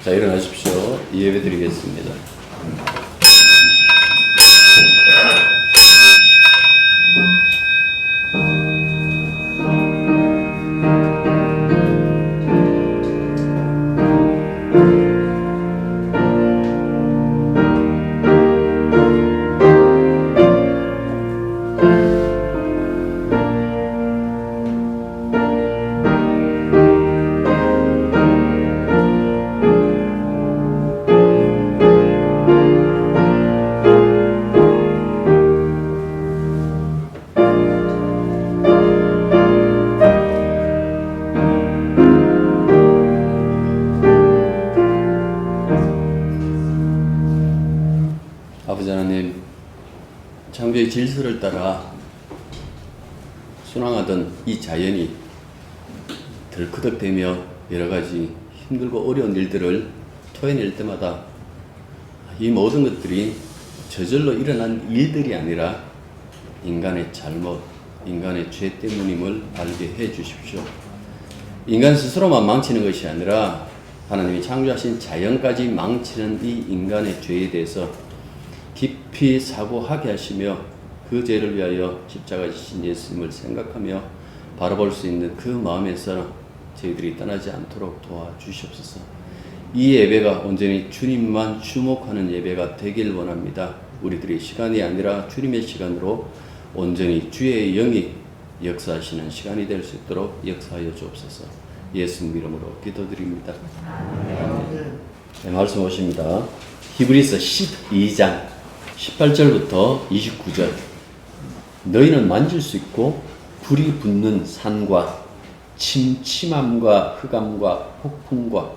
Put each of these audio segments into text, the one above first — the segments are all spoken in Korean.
자, 일어나십시오. 예배 드리겠습니다. 아버지 하나님, 창조의 질서를 따라 순항하던 이 자연이 덜커덕대며 여러 가지 힘들고 어려운 일들을 토해낼 때마다 이 모든 것들이 저절로 일어난 일들이 아니라 인간의 잘못, 인간의 죄 때문임을 알게 해 주십시오. 인간 스스로만 망치는 것이 아니라 하나님이 창조하신 자연까지 망치는 이 인간의 죄에 대해서 깊이 사고하게 하시며 그 죄를 위하여 십자가 지신 예수님을 생각하며 바라볼 수 있는 그 마음에서 저희들이 떠나지 않도록 도와주시옵소서. 이 예배가 온전히 주님만 주목하는 예배가 되길 원합니다. 우리들의 시간이 아니라 주님의 시간으로 온전히 주의 영이 역사하시는 시간이 될 수 있도록 역사하여 주옵소서. 예수님 이름으로 기도드립니다. 네, 말씀 오십니다. 히브리서 12장 18절부터 29절. 너희는 만질 수 있고 불이 붙는 산과 침침함과 흑암과 폭풍과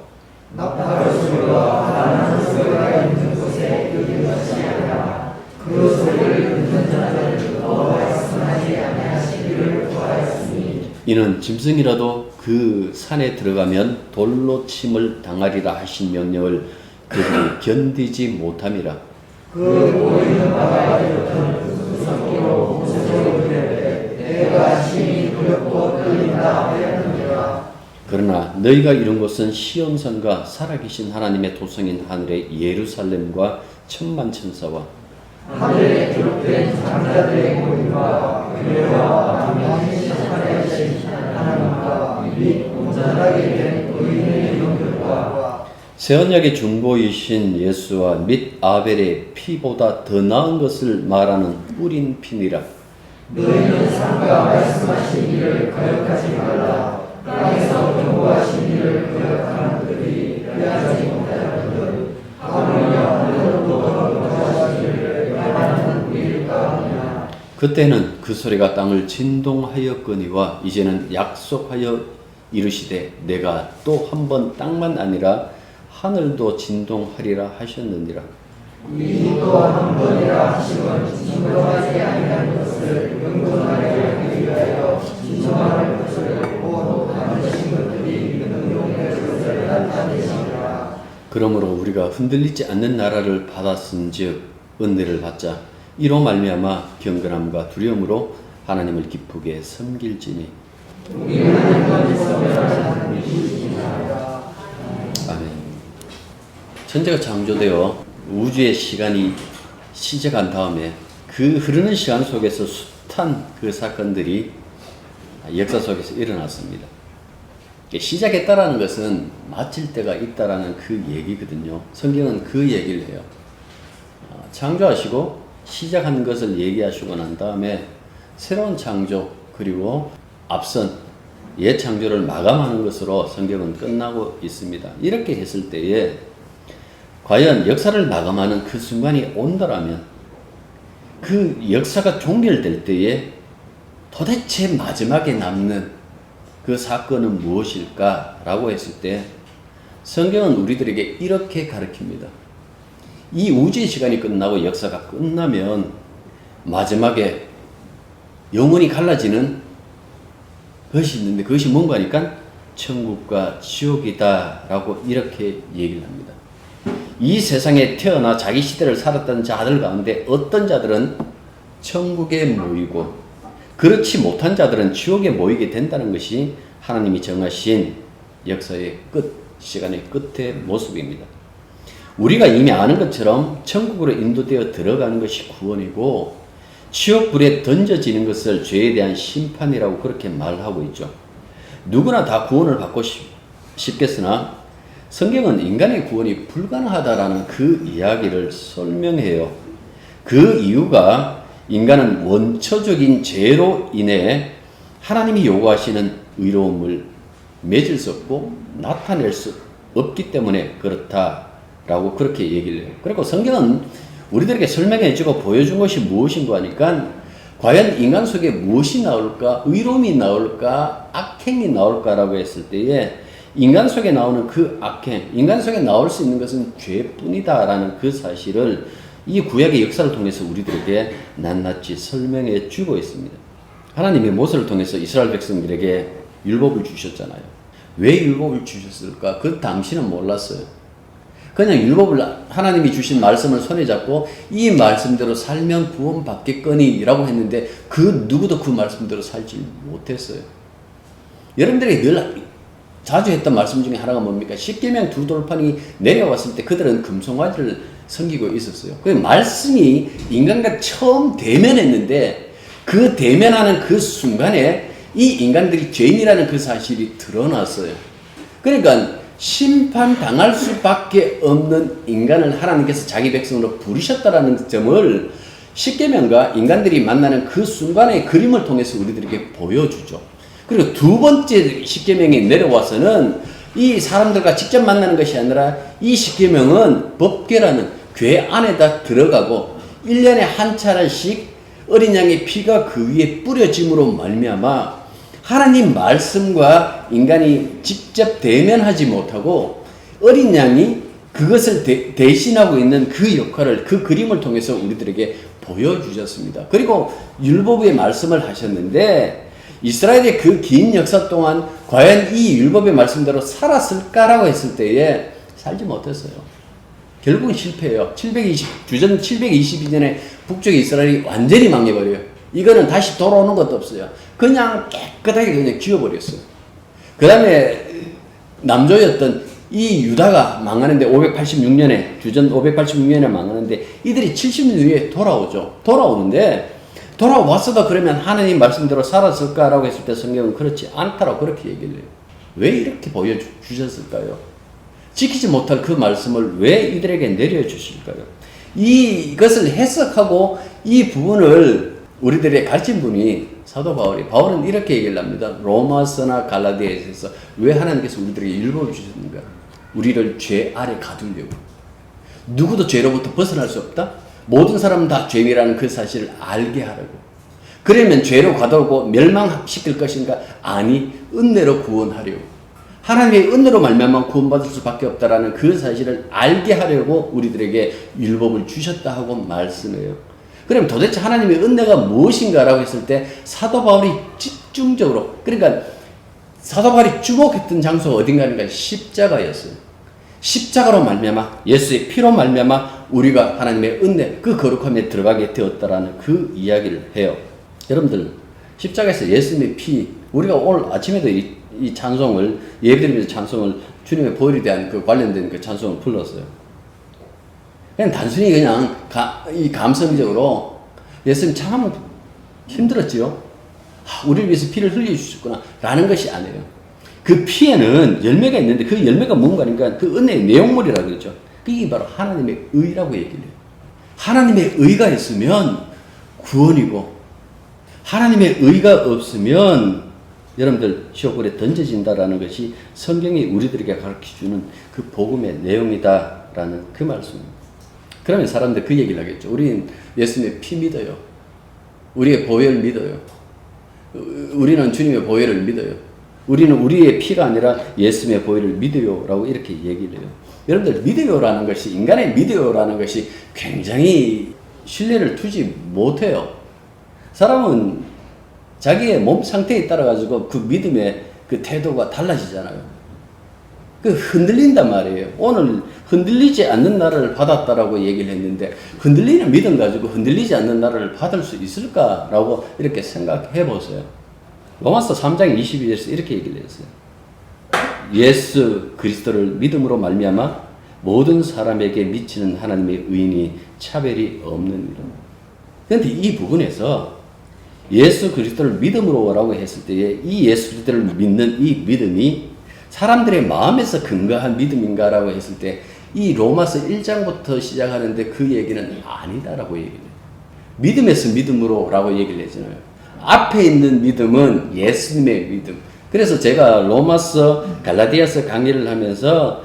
나팔 소리와 바람 소리가 있는 곳에 이르는 것이 아니라 그 소리를 듣는 자들을 더 말씀하지 아니하시기를 구하였으니 이는 짐승이라도 그 산에 들어가면 돌로 침을 당하리라 하신 명령을 그들이 견디지 못함이라. 그 보이는 바가 이르던 구성기로 무서워 이르되 내가 심히 두렵고 떨린다 하였느니라. 그러나 너희가 이룬 것은 시온산과 살아계신 하나님의 도성인 하늘의 예루살렘과 천만천사와 하늘에 기록된 장자들의 모임과 그녀와 만민의 살아계신 하나님과 및 온전하게 된 의인의 영들과 새 언약의 중보이신 예수와 및 아벨의 피보다 더 나은 것을 말하는 뿌린 피니라. 너희는 상과 말씀하신 이를 거역하지 말라. 땅에서 경고하신 이를 거역하는 그들이 피하지 못하였거든. 하물며 하늘로부터 경고하신 이를 말하는 우리일까 하느냐. 그때는 그 소리가 땅을 진동하였거니와 이제는 약속하여 이르시되 내가 또 한 번 땅만 아니라 하늘도 진동하리라 하셨느니라. 이 또한 한 번이라 하시면 진동하지 아니한 것을 영존하게 하기 위하여 진정할 것을 곧 만드신 것들이 능동의 것을 나타내시리라. 그러므로 우리가 흔들리지 않는 나라를 받았은즉 은혜를 받자. 이로 말미암아 경건함과 두려움으로 하나님을 기쁘게 섬길지니. 우리는 하나님과 섬겨하는 이시니라. 아멘. 천지가 창조되어 우주의 시간이 시작한 다음에 그 흐르는 시간 속에서 숱한 그 사건들이 역사 속에서 일어났습니다. 시작했다라는 것은 마칠 때가 있다라는 그 얘기거든요. 성경은 그 얘기를 해요. 창조하시고 시작한 것을 얘기하시고 난 다음에 새로운 창조 그리고 앞선 옛 창조를 마감하는 것으로 성경은 끝나고 있습니다. 이렇게 했을 때에 과연 역사를 마감하는 그 순간이 온다라면 그 역사가 종결될 때에 도대체 마지막에 남는 그 사건은 무엇일까라고 했을 때 성경은 우리들에게 이렇게 가르칩니다. 이 우주의 시간이 끝나고 역사가 끝나면 마지막에 영원히 갈라지는 것이 있는데 그것이 뭔가 하니까 천국과 지옥이다라고 이렇게 얘기를 합니다. 이 세상에 태어나 자기 시대를 살았던 자들 가운데 어떤 자들은 천국에 모이고 그렇지 못한 자들은 지옥에 모이게 된다는 것이 하나님이 정하신 역사의 끝, 시간의 끝의 모습입니다. 우리가 이미 아는 것처럼 천국으로 인도되어 들어가는 것이 구원이고 지옥불에 던져지는 것을 죄에 대한 심판이라고 그렇게 말하고 있죠. 누구나 다 구원을 받고 싶겠으나 성경은 인간의 구원이 불가능하다라는 그 이야기를 설명해요. 그 이유가 인간은 원초적인 죄로 인해 하나님이 요구하시는 의로움을 맺을 수 없고 나타낼 수 없기 때문에 그렇다라고 그렇게 얘기를 해요. 그리고 성경은 우리들에게 설명해주고 보여준 것이 무엇인가 하니까 과연 인간 속에 무엇이 나올까? 의로움이 나올까? 악행이 나올까라고 했을 때에 인간 속에 나오는 그 악행, 인간 속에 나올 수 있는 것은 죄뿐이다라는 그 사실을 이 구약의 역사를 통해서 우리들에게 낱낱이 설명해 주고 있습니다. 하나님이 모세를 통해서 이스라엘 백성들에게 율법을 주셨잖아요. 왜 율법을 주셨을까? 그 당시는 몰랐어요. 그냥 율법을 하나님이 주신 말씀을 손에 잡고 이 말씀대로 살면 구원받겠거니라고 했는데 그 누구도 그 말씀대로 살지 못했어요. 여러분들이 늘 자주 했던 말씀 중에 하나가 뭡니까? 십계명 두 돌판이 내려왔을 때 그들은 금송아지를 섬기고 있었어요. 그 말씀이 인간과 처음 대면했는데 그 대면하는 그 순간에 이 인간들이 죄인이라는 그 사실이 드러났어요. 그러니까 심판당할 수밖에 없는 인간을 하나님께서 자기 백성으로 부르셨다라는 점을 십계명과 인간들이 만나는 그 순간의 그림을 통해서 우리들에게 보여주죠. 그리고 두 번째 십계명이 내려와서는 이 사람들과 직접 만나는 것이 아니라 이 십계명은 법궤라는 궤 안에다 들어가고 1년에 한 차례씩 어린 양의 피가 그 위에 뿌려짐으로 말미암아 하나님 말씀과 인간이 직접 대면하지 못하고 어린 양이 그것을 대신하고 있는 그 역할을 그 그림을 통해서 우리들에게 보여주셨습니다. 그리고 율법의 말씀을 하셨는데 이스라엘의 그 긴 역사 동안 과연 이 율법의 말씀대로 살았을까라고 했을 때에 살지 못했어요. 결국은 실패해요. 주전 722년에 북쪽의 이스라엘이 완전히 망해버려요. 이거는 다시 돌아오는 것도 없어요. 그냥 깨끗하게 그냥 지워버렸어요. 그 다음에 남조였던 이 유다가 망하는데 586년에 주전 586년에 망하는데 이들이 70년 후에 돌아오죠. 돌아오는데 돌아왔어도 그러면 하나님 말씀대로 살았을까라고 했을 때 성경은 그렇지 않다라고 그렇게 얘기를 해요. 왜 이렇게 보여주셨을까요? 지키지 못할 그 말씀을 왜 이들에게 내려주실까요? 이것을 해석하고 이 부분을 우리들의 가르친 분이 사도 바울은 이렇게 얘기를 합니다. 로마서나 갈라디아서에서 왜 하나님께서 우리들에게 율법을 주셨는가? 우리를 죄 아래 가두려고. 누구도 죄로부터 벗어날 수 없다? 모든 사람은 다 죄인이라는 그 사실을 알게 하려고. 그러면 죄로 가두고 멸망시킬 것인가? 아니, 은혜로 구원하려고. 하나님의 은혜로 말미암아 구원받을 수밖에 없다라는 그 사실을 알게 하려고 우리들에게 율법을 주셨다 하고 말씀해요. 그럼 도대체 하나님의 은혜가 무엇인가라고 했을 때 사도 바울이 집중적으로, 그러니까 사도 바울이 주목했던 장소가 어딘가니까 십자가였어요. 십자가로 말미암아 예수의 피로 말미암아 우리가 하나님의 은혜 그 거룩함에 들어가게 되었다라는 그 이야기를 해요. 여러분들 십자가에서 예수님의 피, 우리가 오늘 아침에도 이 찬송을 예배드리면서 찬송을 주님의 보혈에 대한 그 관련된 그 찬송을 불렀어요. 그냥 단순히 그냥 이 감성적으로 예수님 참 힘들었지요. 우리를 위해서 피를 흘려주셨구나 라는 것이 아니에요. 그 피에는 열매가 있는데 그 열매가 뭔가니까 그 은혜의 내용물이라고 그러죠. 그게 바로 하나님의 의라고 얘기를 해요. 하나님의 의가 있으면 구원이고 하나님의 의가 없으면 여러분들 지옥불에 던져진다라는 것이 성경이 우리들에게 가르쳐주는 그 복음의 내용이다라는 그 말씀입니다. 그러면 사람들 그 얘기를 하겠죠. 우리는 예수님의 피 믿어요. 우리의 보혈 믿어요. 우리는 주님의 보혈을 믿어요. 우리는 우리의 피가 아니라 예수님의 보혈을 믿어요 라고 이렇게 얘기를 해요. 여러분들 믿어요라는 것이, 인간의 믿어요라는 것이 굉장히 신뢰를 두지 못해요. 사람은 자기의 몸 상태에 따라 가지고 그 믿음의 그 태도가 달라지잖아요. 그 흔들린단 말이에요. 오늘 흔들리지 않는 나라를 받았다라고 얘기를 했는데 흔들리는 믿음 가지고 흔들리지 않는 나라를 받을 수 있을까라고 이렇게 생각해 보세요. 로마서 3장 22절에서 이렇게 얘기를 했어요. 예수 그리스도를 믿음으로 말미암아 모든 사람에게 미치는 하나님의 의인이 차별이 없는 이름. 그런데 이 부분에서 예수 그리스도를 믿음으로라고 했을 때에 이 예수 그리스도를 믿는 이 믿음이 사람들의 마음에서 근거한 믿음인가라고 했을 때 이 로마서 1장부터 시작하는데 그 얘기는 아니다라고 얘기를 해요. 믿음에서 믿음으로라고 얘기를 했잖아요. 앞에 있는 믿음은 예수님의 믿음. 그래서 제가 로마서 갈라디아서 강의를 하면서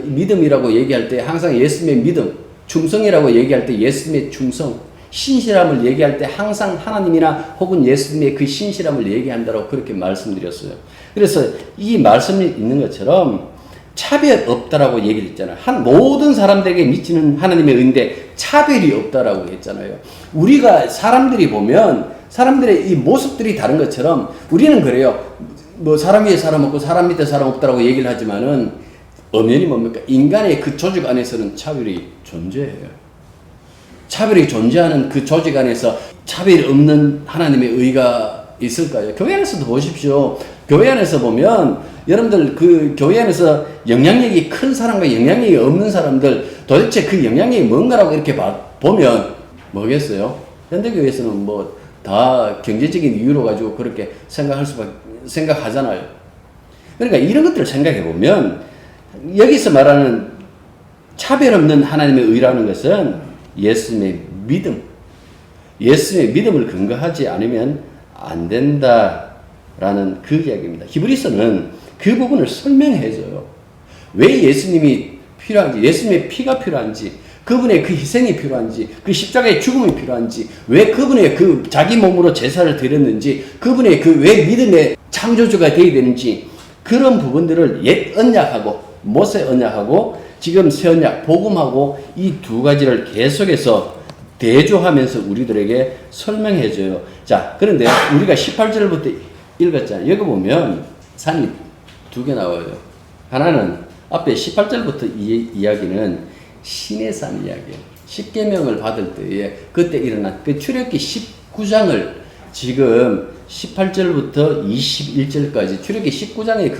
믿음이라고 얘기할 때 항상 예수님의 믿음, 충성이라고 얘기할 때 예수님의 충성, 신실함을 얘기할 때 항상 하나님이나 혹은 예수님의 그 신실함을 얘기한다고 그렇게 말씀드렸어요. 그래서 이 말씀이 있는 것처럼 차별 없다라고 얘기를 했잖아요. 모든 사람들에게 미치는 하나님의 은데 차별이 없다라고 했잖아요. 우리가 사람들이 보면 사람들의 이 모습들이 다른 것처럼 우리는 그래요. 뭐 사람 위에 사람 없고 사람 밑에 사람 없다라고 얘기를 하지만은 엄연히 뭡니까? 인간의 그 조직 안에서는 차별이 존재해요. 차별이 존재하는 그 조직 안에서 차별이 없는 하나님의 의가 있을까요? 교회 안에서도 보십시오. 교회 안에서 보면 여러분들 그 교회 안에서 영향력이 큰 사람과 영향력이 없는 사람들 도대체 그 영향력이 뭔가라고 이렇게 보면 뭐겠어요? 현대교회에서는 뭐 다 경제적인 이유로 가지고 그렇게 생각하잖아요. 그러니까 이런 것들을 생각해 보면 여기서 말하는 차별 없는 하나님의 의라는 것은 예수님의 믿음, 예수님의 믿음을 근거하지 않으면 안 된다라는 그 이야기입니다. 히브리서는 그 부분을 설명해줘요. 왜 예수님이 필요한지, 예수님의 피가 필요한지, 그분의 그 희생이 필요한지, 그 십자가의 죽음이 필요한지, 왜 그분의 그 자기 몸으로 제사를 드렸는지, 그분의 그 왜 믿음의 창조주가 되어야 되는지, 그런 부분들을 옛 언약하고 모세 언약하고 지금 새 언약 복음하고 이 두 가지를 계속해서 대조하면서 우리들에게 설명해줘요. 자, 그런데 우리가 18절부터 읽었잖아요. 여기 보면 산이 두 개 나와요. 하나는 앞에 18절부터 이야기는 신의 산 이야기예요. 십계명을 받을 때에 그때 일어난 그 출애굽기 19장을 지금 18절부터 21절까지 출애굽기 19장의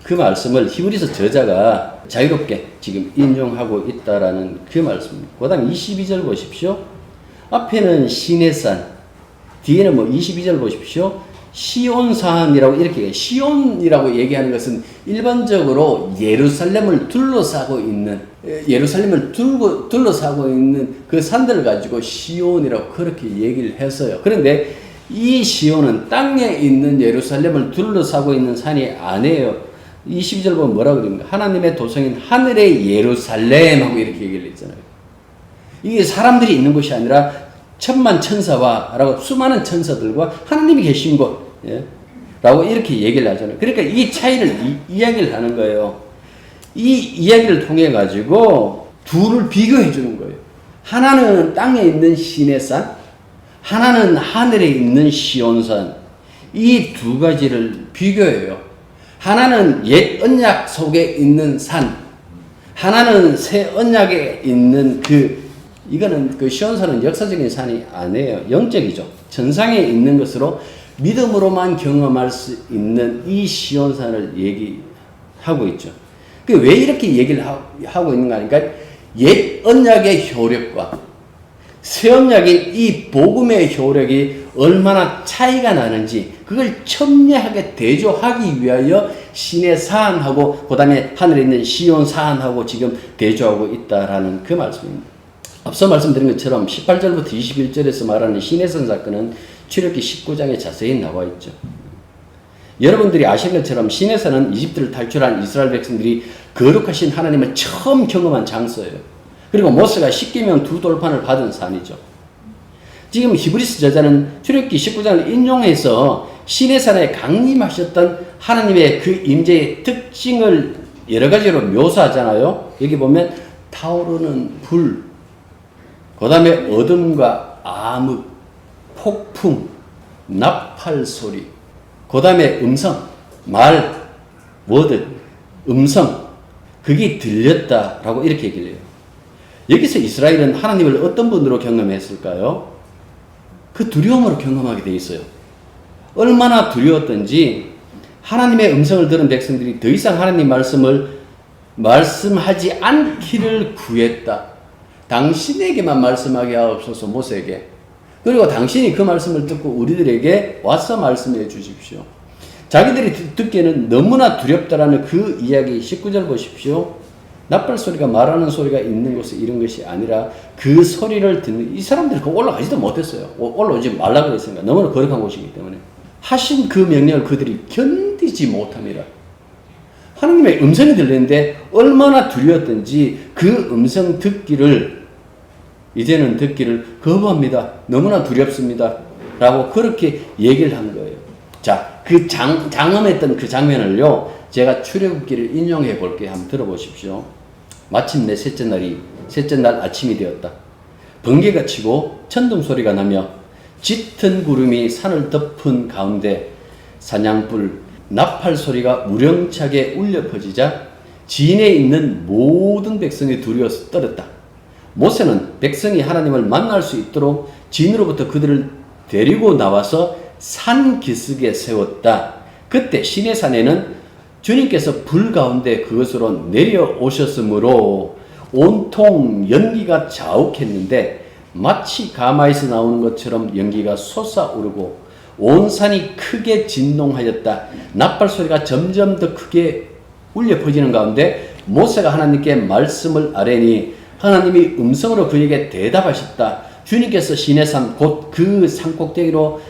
그 말씀을 히브리서 저자가 자유롭게 지금 인용하고 있다라는 그 말씀입니다. 그다음 22절 보십시오. 앞에는 신의 산, 뒤에는 뭐 22절 보십시오. 시온산이라고 이렇게 시온이라고 얘기하는 것은 일반적으로 예루살렘을 둘러싸고 있는 그 산들을 가지고 시온이라고 그렇게 얘기를 했어요. 그런데 이 시온은 땅에 있는 예루살렘을 둘러싸고 있는 산이 아니에요. 22절 보면 뭐라고 그럽니까? 하나님의 도성인 하늘의 예루살렘하고 이렇게 얘기를 했잖아요. 이게 사람들이 있는 곳이 아니라 천만 천사와 라고 수많은 천사들과 하나님이 계신 곳, 예? 라고 이렇게 얘기를 하잖아요. 그러니까 이 차이를 이야기를 하는 거예요. 이 이야기를 통해 가지고 둘을 비교해 주는 거예요. 하나는 땅에 있는 신의 산, 하나는 하늘에 있는 시온산. 이 두 가지를 비교해요. 하나는 옛 언약 속에 있는 산, 하나는 새 언약에 있는 이거는 그 시온산은 역사적인 산이 아니에요. 영적이죠. 전상에 있는 것으로 믿음으로만 경험할 수 있는 이 시온산을 얘기하고 있죠. 왜 이렇게 얘기를 하고 있는가 하니까 옛 언약의 효력과 새 언약인 이 복음의 효력이 얼마나 차이가 나는지 그걸 첨예하게 대조하기 위하여 신의 산하고 그 다음에 하늘에 있는 시온 산하고 지금 대조하고 있다라는 그 말씀입니다. 앞서 말씀드린 것처럼 18절부터 21절에서 말하는 신의 산 사건은 출애굽기 19장에 자세히 나와 있죠. 여러분들이 아시는 것처럼 신의 산은 이집트를 탈출한 이스라엘 백성들이 거룩하신 하나님을 처음 경험한 장소예요. 그리고 모세가 십계명 두 돌판을 받은 산이죠. 지금 히브리서 저자는 출애굽기 19장을 인용해서 신의 산에 강림하셨던 하나님의 그 임재의 특징을 여러 가지로 묘사하잖아요. 여기 보면 타오르는 불, 그 다음에 어둠과 암흑, 폭풍, 나팔 소리, 그 다음에 음성, 말, 워드, 음성, 그게 들렸다라고 이렇게 얘기를 해요. 여기서 이스라엘은 하나님을 어떤 분으로 경험했을까요? 그 두려움으로 경험하게 돼 있어요. 얼마나 두려웠던지 하나님의 음성을 들은 백성들이 더 이상 하나님 말씀을 말씀하지 않기를 구했다. 당신에게만 말씀하게 하옵소서 모세에게. 그리고 당신이 그 말씀을 듣고 우리들에게 와서 말씀해 주십시오. 자기들이 듣기에는 너무나 두렵다라는 그 이야기 19절 보십시오. 나팔 소리가 말하는 소리가 있는 곳에 이런 것이 아니라 그 소리를 듣는 이 사람들이 그 올라가지도 못했어요. 올라오지 말라고 그랬으니까 너무나 거룩한 곳이기 때문에 하신 그 명령을 그들이 견디지 못함이라. 하나님의 음성이 들리는데 얼마나 두려웠던지 그 음성 듣기를 이제는 듣기를 거부합니다. 너무나 두렵습니다. 라고 그렇게 얘기를 한 거예요. 자, 그 장엄했던 그 장면을요, 제가 출애굽기를 인용해 볼게요. 한번 들어보십시오. 마침내 셋째 날 아침이 되었다. 번개가 치고 천둥 소리가 나며 짙은 구름이 산을 덮은 가운데 사냥불, 나팔 소리가 우렁차게 울려 퍼지자 진에 있는 모든 백성이 두려워서 떨었다. 모세는 백성이 하나님을 만날 수 있도록 진으로부터 그들을 데리고 나와서 산 기슭에 세웠다. 그때 시내산에는 주님께서 불 가운데 그것으로 내려오셨으므로 온통 연기가 자욱했는데 마치 가마에서 나오는 것처럼 연기가 솟아오르고 온 산이 크게 진동하였다. 나팔 소리가 점점 더 크게 울려 퍼지는 가운데 모세가 하나님께 말씀을 아뢰니 하나님이 음성으로 그에게 대답하셨다. 주님께서 시내산 곧 그 산꼭대기로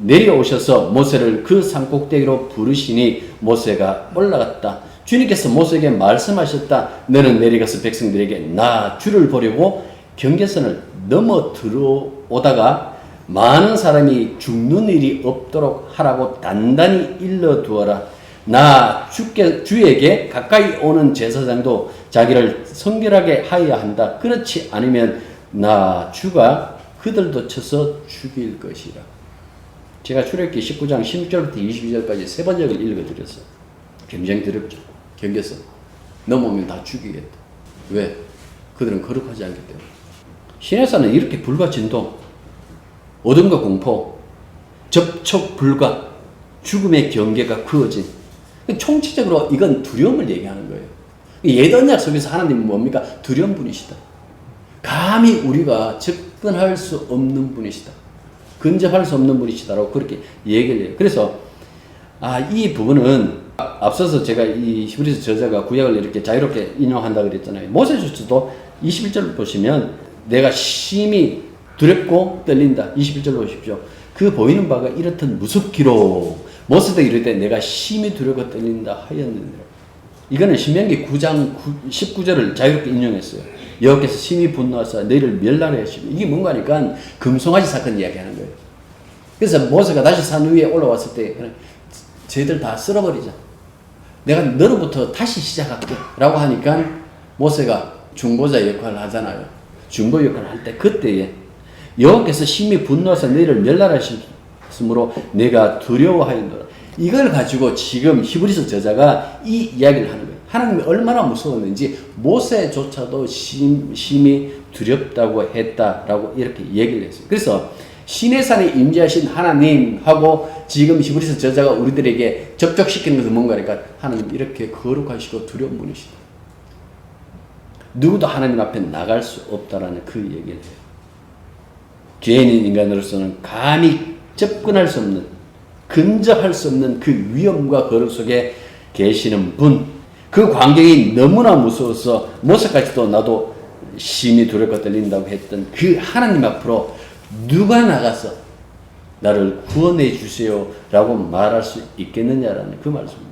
내려오셔서 모세를 그 산꼭대기로 부르시니 모세가 올라갔다. 주님께서 모세에게 말씀하셨다. 너는 내려가서 백성들에게 나 주를 보려고 경계선을 넘어 들어오다가 많은 사람이 죽는 일이 없도록 하라고 단단히 일러두어라. 나 주에게 가까이 오는 제사장도 자기를 성결하게 하여야 한다. 그렇지 않으면 나 주가 그들도 쳐서 죽일 것이라. 제가 출애굽기 19장 16절부터 22절까지 세 번역을 읽어드렸어요. 굉장히 두렵죠. 경계선 넘어오면 다 죽이겠다. 왜? 그들은 거룩하지 않기 때문에. 시내산은 이렇게 불과 진동, 어둠과 공포, 접촉 불가, 죽음의 경계가 그어진, 총체적으로 이건 두려움을 얘기하는 거예요. 예언약 속에서 하나님은 뭡니까? 두려운 분이시다. 감히 우리가 접근할 수 없는 분이시다. 근접할 수 없는 분이시다라고 그렇게 얘기를 해요. 그래서 이 부분은 앞서서 제가 이 히브리서 저자가 구약을 이렇게 자유롭게 인용한다 그랬잖아요. 모세조차도 21절 보시면 내가 심히 두렵고 떨린다. 21절 보십시오. 그 보이는 바가 이렇듯 무섭기로 모세도 이럴 때 내가 심히 두렵고 떨린다 하였느니라. 이거는 신명기 9장 19절을 자유롭게 인용했어요. 여호와께서 심히 분노하사 너희를 멸하려 하시고 이게 뭔가 하니까 금송아지 사건 이야기하는 거예요. 그래서 모세가 다시 산 위에 올라왔을 때 쟤들 다 쓸어버리자. 내가 너로부터 다시 시작할게 라고 하니까 모세가 중보자 역할을 하잖아요. 중보 역할을 할 때 그때에 여호와께서 심히 분노하사 너희를 멸하려 하심으로 내가 두려워하였노라. 이걸 가지고 지금 히브리서 저자가 이 이야기를 하는 거예요. 하나님이 얼마나 무서웠는지 모세조차도 심히 두렵다고 했다라고 이렇게 얘기를 했어요. 그래서 시내산에 임재하신 하나님하고 지금 히브리서 저자가 우리들에게 접촉시키는 것은 뭔가니까 하나님 이렇게 거룩하시고 두려운 분이시다. 누구도 하나님 앞에 나갈 수 없다라는 그 얘기를 해요. 죄인인 인간으로서는 감히 접근할 수 없는, 근접할 수 없는 그 위험과 거룩 속에 계시는 분, 그 광경이 너무나 무서워서 모세까지도 나도 심히 두렵고 떨린다고 했던 그 하나님 앞으로 누가 나가서 나를 구원해 주세요 라고 말할 수 있겠느냐라는 그 말씀입니다.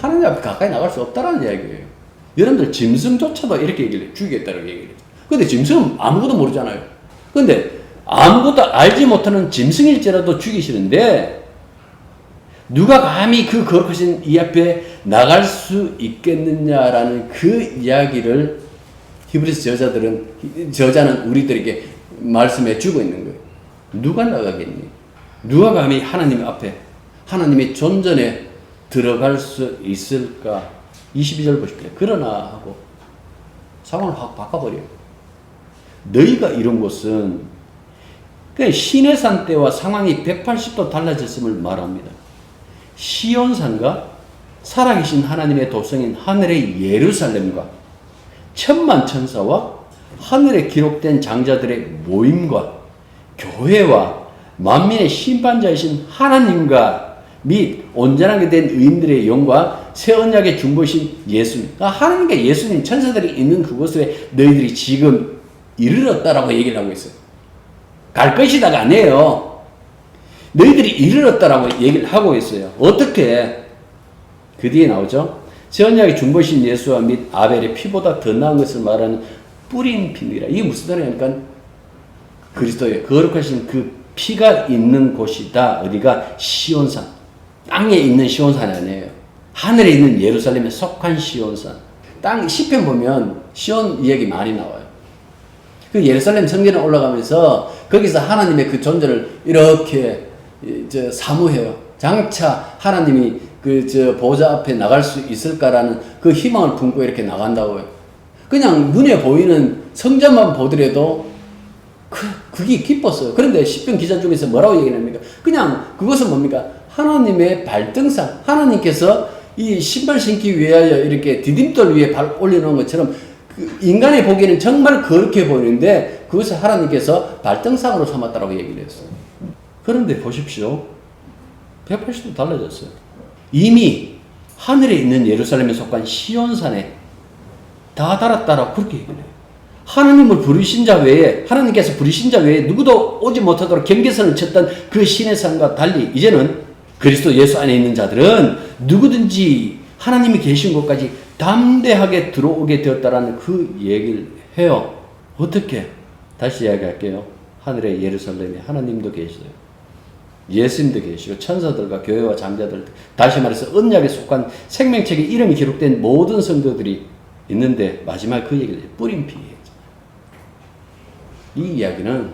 하나님 앞에 가까이 나갈 수 없다라는 이야기예요. 여러분들 짐승조차도 이렇게 얘기를 해요. 죽이겠다고 얘기를 해요. 근데 짐승은 아무것도 모르잖아요. 근데 아무것도 알지 못하는 짐승일지라도 죽이시는데 누가 감히 그 거룩하신 이 앞에 나갈 수 있겠느냐라는 그 이야기를 히브리서 저자는 우리들에게 말씀해 주고 있는 거예요. 누가 나가겠니? 누가 감히 하나님 앞에 하나님의 존전에 들어갈 수 있을까? 22절 보십시오. 그러나 하고 상황을 확 바꿔버려요. 너희가 이룬 것은 시내산 때와 상황이 180도 달라졌음을 말합니다. 시온산과 살아계신 하나님의 도성인 하늘의 예루살렘과 천만 천사와 하늘에 기록된 장자들의 모임과 교회와 만민의 심판자이신 하나님과 및 온전하게 된 의인들의 영과 새 언약의 중보이신 예수님. 하나님과 예수님 천사들이 있는 그곳에 너희들이 지금 이르렀다라고 얘기를 하고 있어요. 갈 것이다가 아니에요. 너희들이 이르렀다라고 얘기를 하고 있어요. 어떻게? 그 뒤에 나오죠. 새 언약의 중보이신 예수와 및 아벨의 피보다 더 나은 것을 말하는 뿌린 피니라. 이게 무슨 말이냐니까 그리스도의 거룩하신 그 피가 있는 곳이다. 어디가? 시온산. 땅에 있는 시온산이 아니에요. 하늘에 있는 예루살렘에 속한 시온산. 땅 시편 보면 시온 이야기 많이 나와요. 그 예루살렘 성전에 올라가면서 거기서 하나님의 그 존재를 이렇게 사모해요. 장차 하나님이 보좌 앞에 나갈 수 있을까라는 그 희망을 품고 이렇게 나간다고요. 그냥 눈에 보이는 성전만 보더라도 그게 기뻤어요. 그런데 시편 기자 중에서 뭐라고 얘기합니까? 그냥 그것은 뭡니까? 하나님의 발등상. 하나님께서 이 신발 신기 위하여 이렇게 디딤돌 위에 발 올려놓은 것처럼 인간이 보기에는 정말 그렇게 보이는데 그것을 하나님께서 발등상으로 삼았다고 얘기를 했어요. 그런데 보십시오. 180도 달라졌어요. 이미 하늘에 있는 예루살렘에 속한 시온산에 다 달았다라고 그렇게 얘기를 해요. 하나님을 부르신 자 외에, 하나님께서 부르신 자 외에 누구도 오지 못하도록 경계선을 쳤던 그 신의 산과 달리 이제는 그리스도 예수 안에 있는 자들은 누구든지 하나님이 계신 곳까지 담대하게 들어오게 되었다라는 그 얘기를 해요. 어떻게? 다시 이야기할게요. 하늘의 예루살렘에 하나님도 계셔요. 예수님도 계시고 천사들과 교회와 장자들, 다시 말해서 언약에 속한 생명책에 이름이 기록된 모든 성도들이 있는데 마지막 그 얘기를 해요. 뿌린 피. 이 이야기는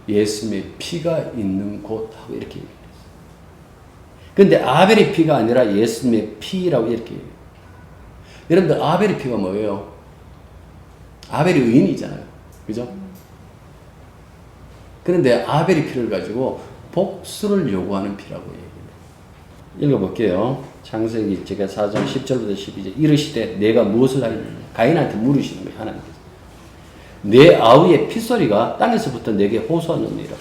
예수님의 피가 있는 곳하고 이렇게 얘기해요. 그런데 아벨의 피가 아니라 예수님의 피라고 이렇게 얘기해요. 여러분들 아벨의 피가 뭐예요? 아벨이 의인이잖아요. 그죠? 그런데 아벨의 피를 가지고 복수를 요구하는 피라고 얘기해요. 읽어볼게요. 창세기 제가 4장 10절부터 12절. 이르시되 내가 무엇을 하였느냐? 가인한테 물으시는 거예요. 하나님께서. 내 아우의 핏소리가 땅에서부터 내게 호소하느니라.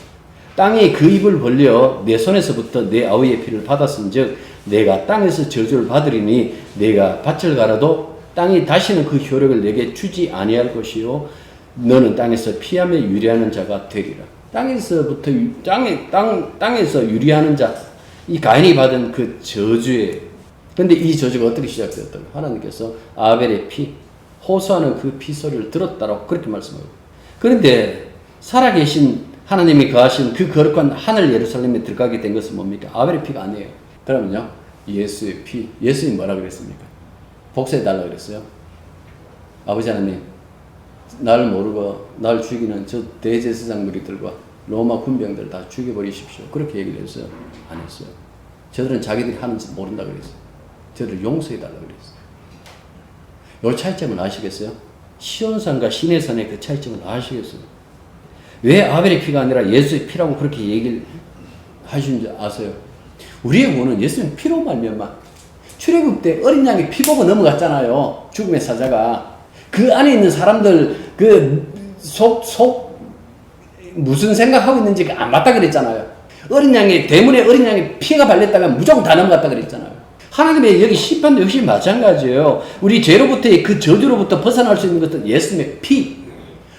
땅이 그 입을 벌려 내 손에서부터 내 아우의 피를 받았은즉 내가 땅에서 저주를 받으리니 내가 밭을 갈아도 땅이 다시는 그 효력을 내게 주지 아니할 것이요 너는 땅에서 피하며 유리하는 자가 되리라. 땅에서부터 땅에서 유리하는 자, 이 가인이 받은 그 저주에. 근데 이 저주가 어떻게 시작되었다고? 하나님께서 아벨의 피, 호소하는 그 피 소리를 들었다라고 그렇게 말씀하고. 그런데 살아계신 하나님이 거하신 그 거룩한 하늘 예루살렘에 들어가게 된 것은 뭡니까? 아벨의 피가 아니에요. 그러면요, 예수의 피. 예수님이 뭐라 그랬습니까? 복수해달라 그랬어요. 아버지 하나님, 나를 모르고 날 죽이는 저 대제사장 무리들과 로마 군병들 다 죽여버리십시오. 그렇게 얘기를 했어요? 안 했어요. 저들은 자기들이 하는지 모른다 그랬어요. 저들을 용서해달라 그랬어요. 이 차이점을 아시겠어요? 시온산과 시내산의 그 차이점을 아시겠어요? 왜 아벨의 피가 아니라 예수의 피라고 그렇게 얘기를 하시는지 아세요? 우리의 구원은 예수님 피로 말미암아. 출애굽 때 어린 양이 피 보고 넘어갔잖아요. 죽음의 사자가. 그 안에 있는 사람들 무슨 생각하고 있는지 안 맞다 그랬잖아요. 대문에 어린 양의 피가 발렸다면 무조건 다 넘어갔다 그랬잖아요. 하나님의 여기 심판도 역시 마찬가지예요. 우리 죄로부터의 그 저주로부터 벗어날 수 있는 것은 예수님의 피.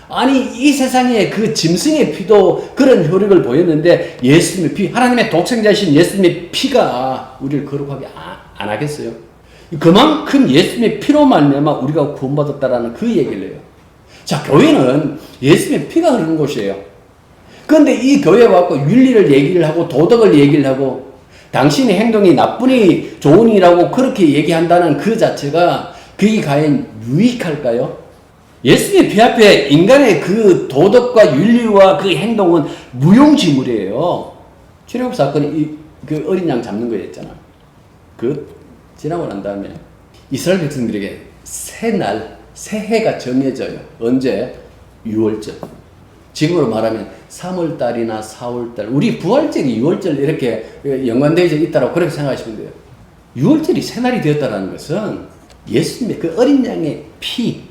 아니 이 세상에 그 짐승의 피도 그런 효력을 보였는데 예수님의 피, 하나님의 독생자이신 예수님의 피가 우리를 거룩하게 안 하겠어요? 그만큼 예수님의 피로 말미암아 우리가 구원받았다라는 그 얘기를 해요. 자, 교회는 예수님의 피가 흐르는 곳이에요. 그런데 이 교회에 와서 윤리를 얘기를 하고 도덕을 얘기를 하고 당신의 행동이 나쁘니 좋으니라고 그렇게 얘기한다는 그 자체가 그게 과연 유익할까요? 예수님의 피 앞에 인간의 그 도덕과 윤리와 그 행동은 무용지물이에요. 출애굽 사건이 그 어린 양 잡는 거였잖아. 지나고 난 다음에 이스라엘 백성들에게 새해가 정해져요. 언제? 6월절. 지금으로 말하면 3월달이나 4월달, 우리 부활절이 6월절 이렇게 연관되어 있다고 그렇게 생각하시면 돼요. 6월절이 새날이 되었다는 것은 예수님의 그 어린 양의 피,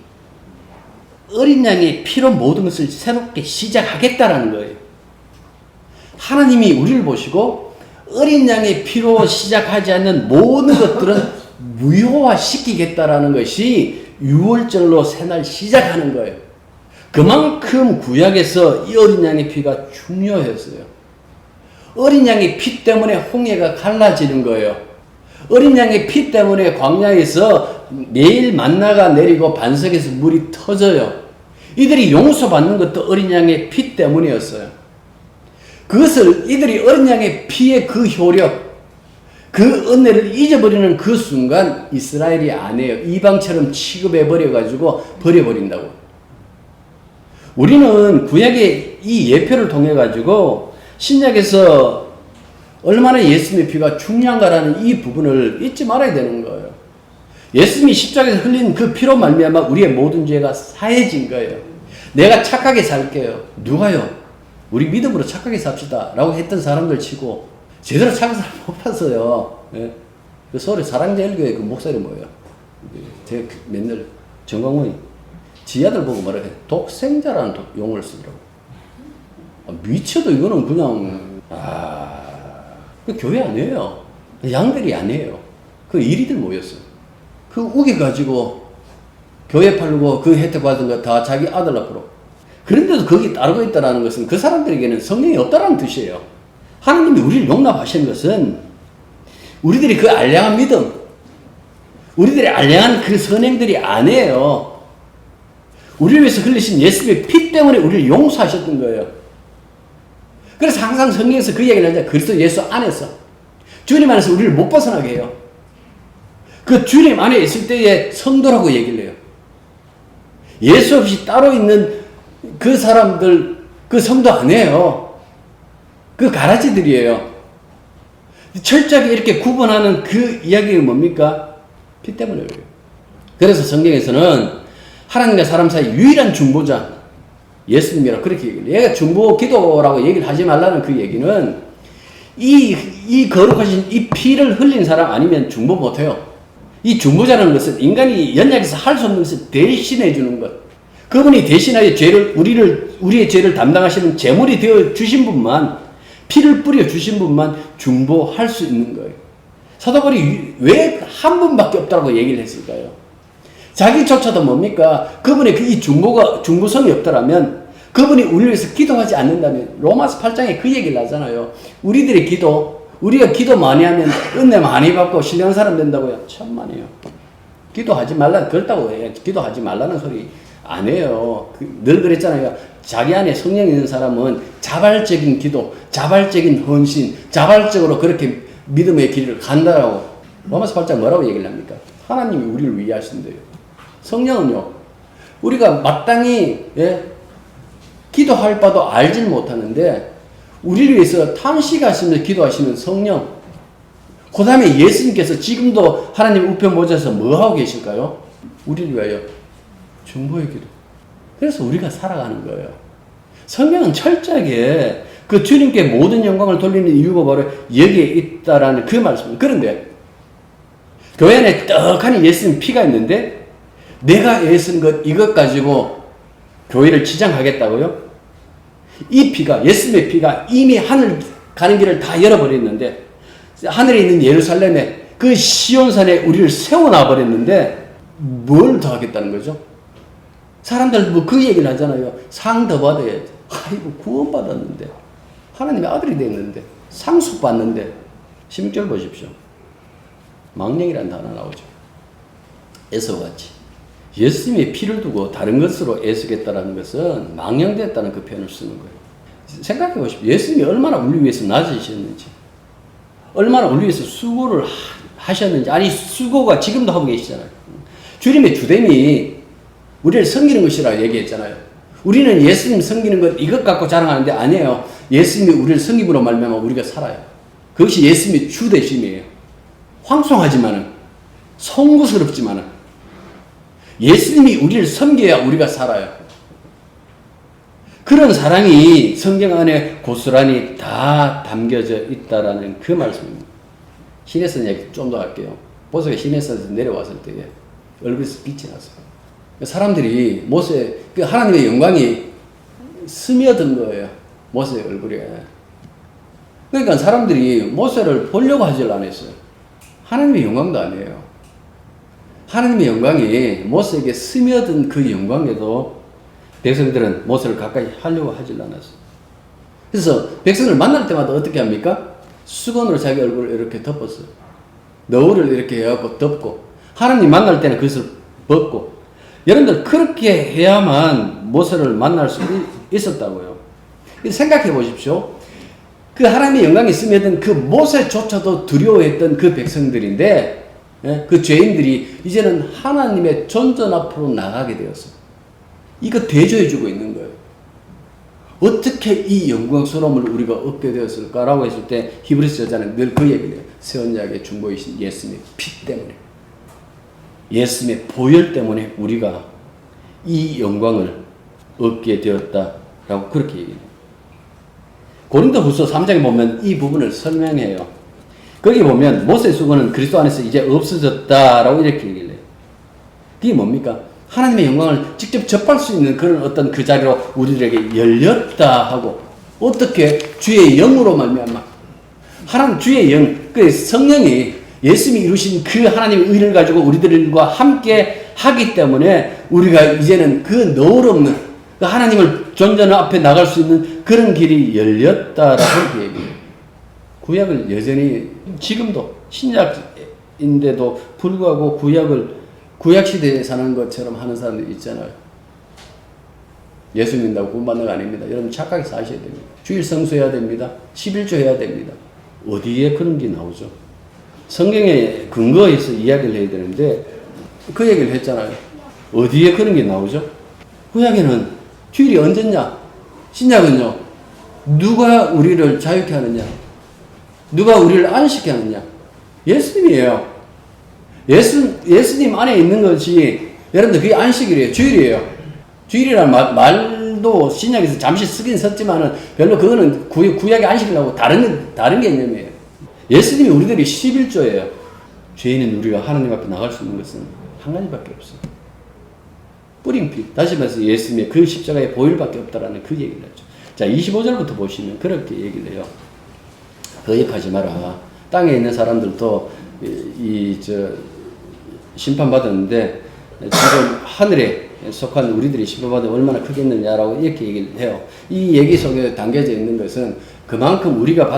어린 양의 피로 모든 것을 새롭게 시작하겠다라는 거예요. 하나님이 우리를 보시고 어린 양의 피로 시작하지 않는 모든 것들은 무효화시키겠다라는 것이 6월절로 새날 시작하는 거예요. 그만큼 구약에서 이 어린 양의 피가 중요했어요. 어린 양의 피 때문에 홍해가 갈라지는 거예요. 어린 양의 피 때문에 광야에서 매일 만나가 내리고 반석에서 물이 터져요. 이들이 용서받는 것도 어린 양의 피 때문이었어요. 그것을 이들이 어린 양의 피의 그 효력, 그 은혜를 잊어버리는 그 순간 이스라엘이 안 해요. 이방처럼 취급해버려가지고 버려버린다고. 우리는 구약의 이 예표를 통해 가지고 신약에서 얼마나 예수님의 피가 중요한가라는 이 부분을 잊지 말아야 되는 거예요. 예수님이 십자가에서 흘린 그 피로 말미암아 우리의 모든 죄가 사해진 거예요. 내가 착하게 살게요. 누가요? 우리 믿음으로 착하게 삽시다 라고 했던 사람들 치고 제대로 착한 사람 못 봤어요. 예? 그 서울의 사랑제일교회 그 목사님 뭐예요? 제가 맨날 정광훈이 지 아들 보고 뭐라 해? 독생자라는 용어를 쓰더라고. 미쳐도 이거는 그냥, 그 교회 아니에요. 양들이 아니에요. 그 이리들 모였어요. 그 우겨가지고 교회 팔고 그 혜택 받은 거 다 자기 아들 앞으로. 그런데도 거기 따르고 있다는 것은 그 사람들에게는 성령이 없다는 뜻이에요. 하나님이 우리를 용납하시는 것은 우리들이 그 알량한 믿음, 우리들의 알량한 그 선행들이 아니에요. 우리를 위해서 흘리신 예수님의 피 때문에 우리를 용서하셨던 거예요. 그래서 항상 성경에서 그 얘기를 하잖아요. 그리스도 예수 안에서. 주님 안에서 우리를 못 벗어나게 해요. 그 주님 안에 있을 때의 성도라고 얘기를 해요. 예수 없이 따로 있는 그 사람들, 그 성도 아니에요. 그 가라지들이에요. 철저하게 이렇게 구분하는 그 이야기가 뭡니까? 피 때문에 그래요. 그래서 성경에서는 하나님과 사람 사이 유일한 중보자 예수님이라고 그렇게 얘기해요. 얘가 중보 기도라고 얘기를 하지 말라는 그 얘기는 이 거룩하신 이 피를 흘린 사람 아니면 중보 못해요. 이 중보자라는 것은 인간이 연약해서 할 수 없는 것을 대신해 주는 것. 그분이 대신하여 우리의 죄를 담당하시는 제물이 되어 주신 분만, 피를 뿌려 주신 분만 중보할 수 있는 거예요. 사도 바울이 왜 한 분밖에 없다고 얘기를 했을까요? 자기조차도 뭡니까? 그분의 이 중보성이 없더라면, 그분이 우리를 위해서 기도하지 않는다면, 로마서 8장에 그 얘기를 하잖아요. 우리들의 기도, 우리가 기도 많이 하면 은혜 많이 받고 신령한 사람 된다고요. 천만에요. 기도하지 말라, 그렇다고 해요. 기도하지 말라는 소리 안 해요. 늘 그랬잖아요. 자기 안에 성령이 있는 사람은 자발적인 기도, 자발적인 헌신, 자발적으로 그렇게 믿음의 길을 간다라고. 로마서 8장 뭐라고 얘기를 합니까? 하나님이 우리를 위해 하신대요. 성령은요, 우리가 마땅히 기도할 바도 알질 못하는데 우리를 위해서 탄식하시면서 기도하시는 성령, 그 다음에 예수님께서 지금도 하나님 우편 보좌에서 뭐 하고 계실까요? 우리를 위하여 중보의 기도. 그래서 우리가 살아가는 거예요. 성경은 철저하게 그 주님께 모든 영광을 돌리는 이유가 바로 여기에 있다라는 그 말씀입니다. 그런데 교회 안에 떡하니 예수님 피가 있는데 내가 애쓴 이것 가지고 교회를 지장하겠다고요? 이 피가, 예수님의 피가 이미 하늘 가는 길을 다 열어버렸는데, 하늘에 있는 예루살렘에 그 시온산에 우리를 세워놔 버렸는데 뭘 더 하겠다는 거죠? 사람들 뭐 그 얘기를 하잖아요. 상 더 받아야지. 아이고, 구원받았는데, 하나님의 아들이 됐는데, 상속받는데. 16절 보십시오. 망령이라는 단어 나오죠. 에서같이. 예수님의 피를 두고 다른 것으로 애쓰겠다는 것은 망령됐다는 그 표현을 쓰는 거예요. 생각해 보십시오. 예수님이 얼마나 우리 위해서 낮으셨는지, 얼마나 우리 위해서 수고를 하셨는지. 아니, 수고가 지금도 하고 계시잖아요. 주님의 주됨이 우리를 섬기는 것이라고 얘기했잖아요. 우리는 예수님 섬기는 것 이것 갖고 자랑하는데 아니에요. 예수님이 우리를 섬김으로 말미암아 우리가 살아요. 그것이 예수님의 주되심이에요. 황송하지만은, 송구스럽지만은 예수님이 우리를 섬겨야 우리가 살아요. 그런 사랑이 성경 안에 고스란히 다 담겨져 있다라는 그 말씀입니다. 시내산 얘기 좀 더 할게요. 보석의 시내산에서 내려왔을 때에 얼굴에서 빛이 났어요. 사람들이 모세, 그 하나님의 영광이 스며든 거예요. 모세의 얼굴에. 그러니까 사람들이 모세를 보려고 하질 않았어요. 하나님의 영광도 아니에요. 하나님의 영광이 모세에게 스며든 그 영광에도 백성들은 모세를 가까이 하려고 하질 않았어요. 그래서 백성을 만날 때마다 어떻게 합니까? 수건으로 자기 얼굴을 이렇게 덮었어요. 너울을 이렇게 해갖고 덮고, 하나님 만날 때는 그것을 벗고, 여러분들 그렇게 해야만 모세를 만날 수 있었다고요. 생각해 보십시오. 그 하나님의 영광이 스며든 그 모세조차도 두려워했던 그 백성들인데, 그 죄인들이 이제는 하나님의 존전 앞으로 나가게 되었어요. 이거 대조해주고 있는 거예요. 어떻게 이 영광스러움을 우리가 얻게 되었을까라고 했을 때 히브리서 저자는 늘 그 얘기를 해요. 새 언약의 중보이신 예수님의 피 때문에, 예수님의 보혈 때문에 우리가 이 영광을 얻게 되었다라고 그렇게 얘기해요. 고린도후서 3장에 보면 이 부분을 설명해요. 거기 보면 모세의 수건은 그리스도 안에서 이제 없어졌다라고 이렇게 얘기를 해요. 그게 뭡니까? 하나님의 영광을 직접 접할 수 있는 그런 어떤 그 자리로 우리들에게 열렸다 하고, 어떻게? 주의 영으로 말미암아. 하나님 주의 영, 그 성령이 예수님이 이루신 그 하나님의 의를 가지고 우리들과 함께 하기 때문에 우리가 이제는 그 너울 없는 그 하나님을 존전 앞에 나갈 수 있는 그런 길이 열렸다라고 얘기해요. 구약을 여전히 지금도 신약인데도 불구하고 구약 시대에 사는 것처럼 하는 사람들이 있잖아요. 예수 믿는다고 구원받는 거 아닙니다. 여러분 착하게 사셔야 됩니다. 주일 성수해야 됩니다. 11조 해야 됩니다. 어디에 그런 게 나오죠? 성경에 근거해서 이야기를 해야 되는데 그 얘기를 했잖아요. 어디에 그런 게 나오죠? 구약에는 주일이 언제냐? 신약은요. 누가 우리를 자유케 하느냐? 누가 우리를 안식케 하느냐? 예수님이에요. 예수님 안에 있는 것이, 여러분들 그게 안식일이에요. 주일이에요. 주일이라는 말도 신약에서 잠시 쓰긴 썼지만은 별로 그거는 구약의 안식이라고 다른 개념이에요. 예수님이 우리들이 11조예요. 죄인은 우리가 하나님 앞에 나갈 수 있는 것은 한 가지밖에 없어요. 뿌린 피. 다시 말해서 예수님의 그 십자가의 보혈밖에 없다라는 그 얘기를 하죠. 자, 25절부터 보시면 그렇게 얘기를 해요. 거역하지 마라. 땅에 있는 사람들도 심판받았는데 지금 하늘에 속한 우리들이 심판받아 얼마나 크겠느냐라고 이렇게 얘기를 해요. 이 얘기 속에 담겨져 있는 것은 그만큼 우리가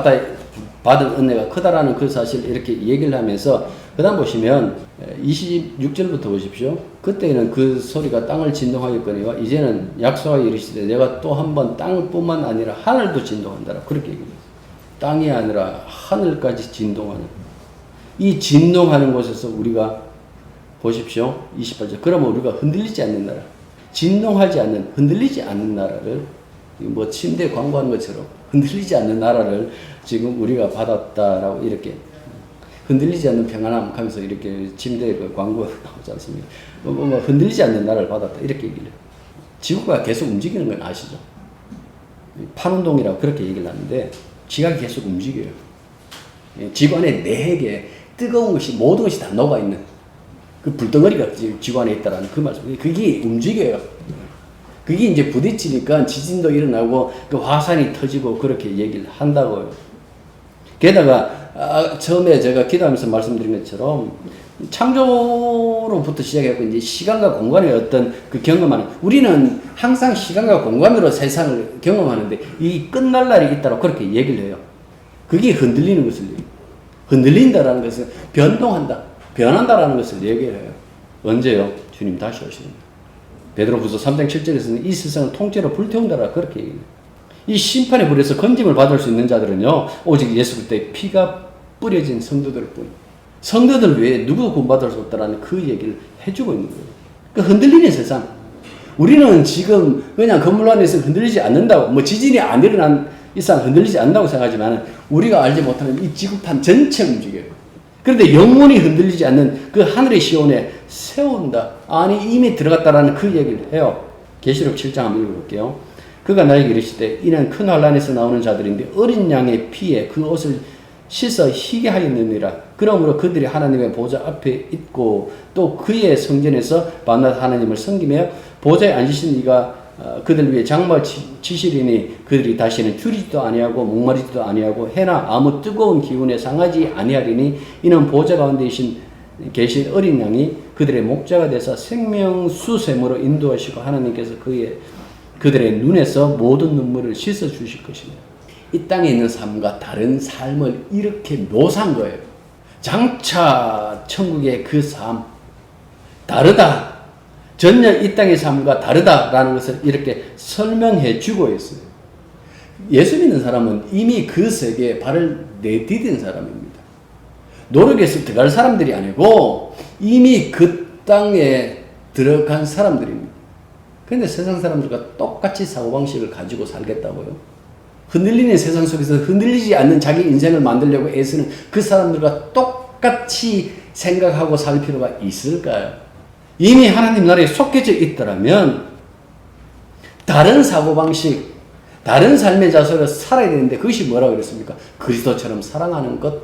받은 은혜가 크다라는 그 사실을 이렇게 얘기를 하면서, 그 다음 보시면 26절부터 보십시오. 그때는 그 소리가 땅을 진동하였거니와 이제는 약속하여 이르시되 내가 또 한 번 땅뿐만 아니라 하늘도 진동한다라 그렇게 얘기해요. 땅이 아니라 하늘까지 진동하는, 이 진동하는 곳에서 우리가 보십시오. 28절. 그러면 우리가 흔들리지 않는 나라, 진동하지 않는, 흔들리지 않는 나라를, 뭐 침대 광고하는 것처럼 흔들리지 않는 나라를 지금 우리가 받았다라고 이렇게, 흔들리지 않는 평안함 하면서 이렇게 침대 그 광고 나오지 않습니까? 흔들리지 않는 나라를 받았다 이렇게 얘기를 해요. 지구가 계속 움직이는 건 아시죠? 판운동이라고 그렇게 얘기를 하는데 지각이 계속 움직여요. 지구 안에 내게 뜨거운 것이, 모든 것이 다 녹아있는 그 불덩어리가 지구 안에 있다라는 그 말씀. 그게 움직여요. 그게 이제 부딪히니까 지진도 일어나고 그 화산이 터지고 그렇게 얘기를 한다고요. 게다가 처음에 제가 기도하면서 말씀드린 것처럼 창조로부터 시작해서 이제 시간과 공간의 어떤 그 경험하는, 우리는 항상 시간과 공간으로 세상을 경험하는데 이 끝날 날이 있다고 그렇게 얘기를 해요. 그게 흔들리는 것을 얘기해요. 흔들린다라는 것은 변동한다, 변한다라는 것을 얘기해요. 언제요? 주님 다시 오십니다. 베드로후서 3장 7절에서는 이 세상을 통째로 불태운다라 그렇게 얘기해요. 이 심판의 불에서 건짐을 받을 수 있는 자들은요, 오직 예수 그리스도의 피가 뿌려진 성도들 뿐. 성도들 외에 누구도 구원받을 수 없다라는 그 얘기를 해주고 있는 거예요. 그 흔들리는 세상. 우리는 지금 그냥 건물 안에서 흔들리지 않는다고, 뭐 지진이 안 일어난 이상 흔들리지 않는다고 생각하지만 우리가 알지 못하는 이 지구판 전체 움직여요. 그런데 영원히 흔들리지 않는 그 하늘의 시온에 세운다. 아니 이미 들어갔다라는 그 얘기를 해요. 계시록 7장 한번 읽어볼게요. 그가 나에게 이르시되 이는 큰 환란에서 나오는 자들인데 어린 양의 피에 그 옷을 씻어 희게 하였느니라. 그러므로 그들이 하나님의 보좌 앞에 있고 또 그의 성전에서 밤낮 하나님을 섬기며 보좌에 앉으신 이가 그들 위에 장막을 치시리니 그들이 다시는 줄이지도 아니하고 목마르지도 아니하고 해나 아무 뜨거운 기운에 상하지 아니하리니 이는 보좌 가운데 계신 어린 양이 그들의 목자가 되사 생명수샘으로 인도하시고 하나님께서 그들의 눈에서 모든 눈물을 씻어 주실 것입니다. 이 땅에 있는 삶과 다른 삶을 이렇게 묘사한 거예요. 장차 천국의 그 삶 다르다. 전혀 이 땅의 삶과 다르다라는 것을 이렇게 설명해 주고 있어요. 예수 믿는 사람은 이미 그 세계에 발을 내디딘 사람입니다. 노력해서 들어갈 사람들이 아니고 이미 그 땅에 들어간 사람들입니다. 그런데 세상 사람들과 똑같이 사고방식을 가지고 살겠다고요? 흔들리는 세상 속에서 흔들리지 않는 자기 인생을 만들려고 애쓰는 그 사람들과 똑같이 생각하고 살 필요가 있을까요? 이미 하나님 나라에 속해져 있더라면 다른 사고방식, 다른 삶의 자세로 살아야 되는데 그것이 뭐라고 그랬습니까? 그리스도처럼 사랑하는 것,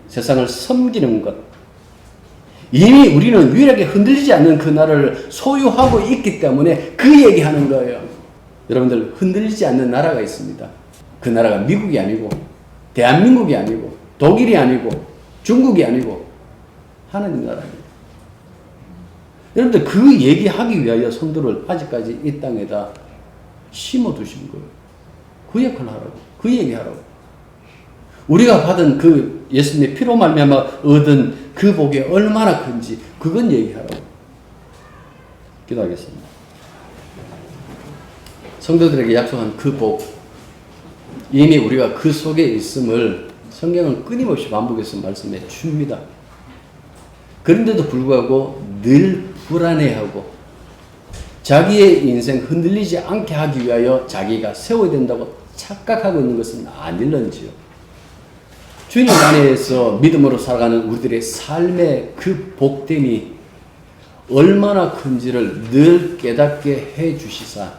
세상을 섬기는 것. 이미 우리는 유일하게 흔들리지 않는 그 나라를 소유하고 있기 때문에 그 얘기하는 거예요. 여러분들 흔들리지 않는 나라가 있습니다. 그 나라가 미국이 아니고 대한민국이 아니고 독일이 아니고 중국이 아니고 하나님 나라입니다. 여러분들 그 얘기하기 위하여 성도를 아직까지 이 땅에다 심어두신 거예요. 그 역할을 하라고. 그 얘기하라고. 우리가 받은 그 예수님의 피로 말미암아 얻은 그 복이 얼마나 큰지 그건 얘기하라고. 기도하겠습니다. 성도들에게 약속한 그 복, 이미 우리가 그 속에 있음을 성경은 끊임없이 반복해서 말씀해 줍니다. 그런데도 불구하고 늘 불안해하고 자기의 인생 흔들리지 않게 하기 위하여 자기가 세워야 된다고 착각하고 있는 것은 아닐런지요. 주님 안에서 믿음으로 살아가는 우리들의 삶의 그 복됨이 얼마나 큰지를 늘 깨닫게 해 주시사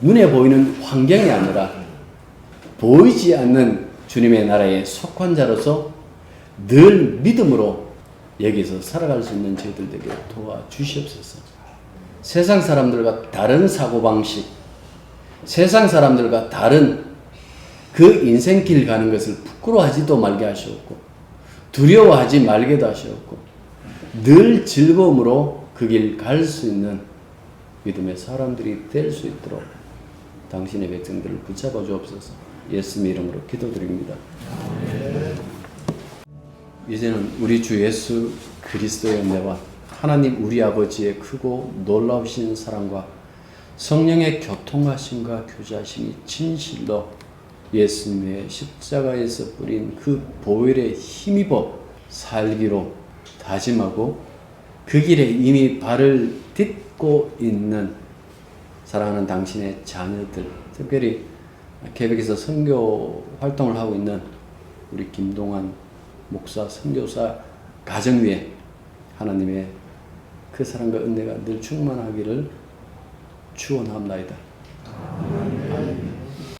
눈에 보이는 환경이 아니라 보이지 않는 주님의 나라에 속한 자로서 늘 믿음으로 여기서 살아갈 수 있는 저희들에게 도와주시옵소서. 세상 사람들과 다른 사고방식, 세상 사람들과 다른 그 인생길 가는 것을 부끄러워하지도 말게 하시옵고 두려워하지 말게도 하시옵고 늘 즐거움으로 그 길 갈 수 있는 믿음의 사람들이 될 수 있도록 당신의 백성들을 붙잡아 주옵소서. 예수님 이름으로 기도드립니다. 이제는 우리 주 예수 그리스도의 은혜와 하나님 우리 아버지의 크고 놀라우신 사랑과 성령의 교통하심과 교제하심이 진실로 예수님의 십자가에서 뿌린 그 보혈에 힘입어 살기로 다짐하고 그 길에 이미 발을 딛고 있는 사랑하는 당신의 자녀들, 특별히 quebec에서 선교 활동을 하고 있는 우리 김동환 목사, 선교사 가정 위에 하나님의 그 사랑과 은혜가 늘 충만하기를 축원합니다.